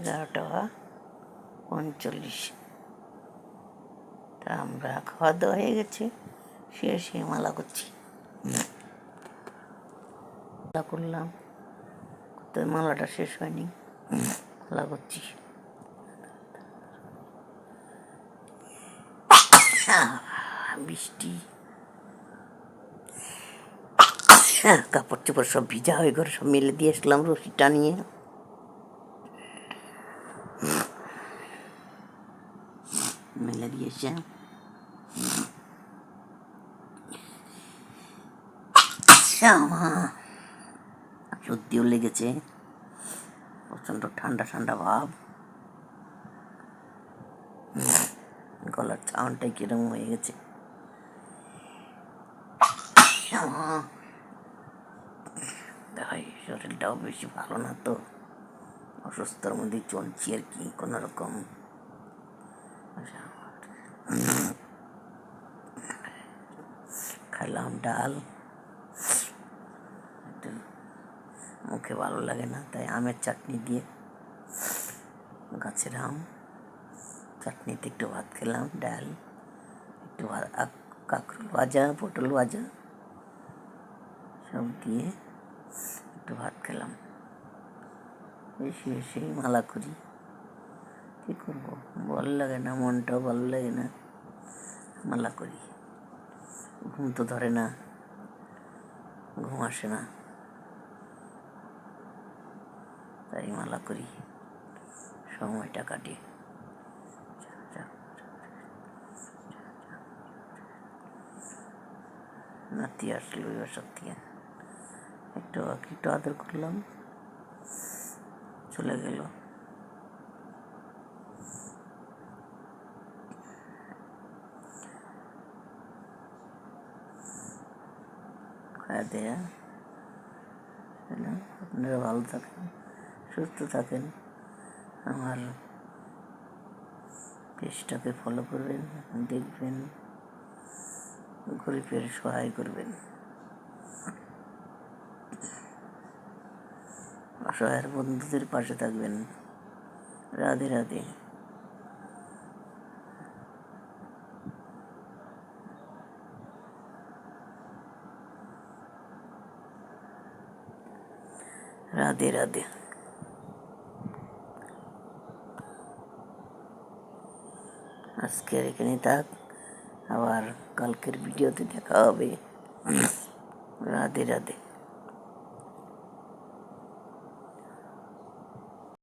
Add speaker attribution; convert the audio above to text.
Speaker 1: 11:39। তা আমরা খাওয়া দাওয়া হয়ে গেছে, শুয়ে মালা করছি। মালা করলাম, তো মালাটা শেষ হয়নি, মালা করছি। বৃষ্টি, কাপড় চোপড় সব ভিজা হয়ে ঘরে সব মেলে দিয়ে আসলাম রশি টানিয়ে। মেলে দিয়েছে, সর্দিও লেগেছে, প্রচণ্ড ঠান্ডা ঠান্ডা ভাব, গলার সাউন্ডটাই কিরকম হয়ে গেছে। শরীরটাও বেশি ভালো না, তো অসুস্থর মধ্যে চলছি আর কি কোনো রকম। খেলাম ডাল, মুখে ভালো লাগে না, তাই আমের চাটনি দিয়ে, গাছের আম, চাটনিতে একটু ভাত খেলাম, ডাল, একটু কাঁকরোল ভাজা, পটল ভাজা সব দিয়ে একটু ভাত খেলাম। এসে মালা করি, কী করবো, ভালো লাগে না, মনটাও ভালো লাগে না, মালা করি। ঘুম তো ধরে না, ঘুম আসে না, তাই মালা করি, সময়টা কাটে। নাতি আসলো বাসার থেকে, একটু আদর করলাম, চলে গেল। খাওয়া দেয়া, আপনারা ভালো থাকেন, সুস্থ থাকেন, আমার পেজটাকে ফলো করবেন, দেখবেন, গরিবের সহায় করবেন, অসহায়ের বন্ধুদের পাশে থাকবেন। রাধে রাধে। রাধে রাধে। আজকের এখানে থাক, আবার কালকের ভিডিওতে দেখা হবে। রাধে রাধে।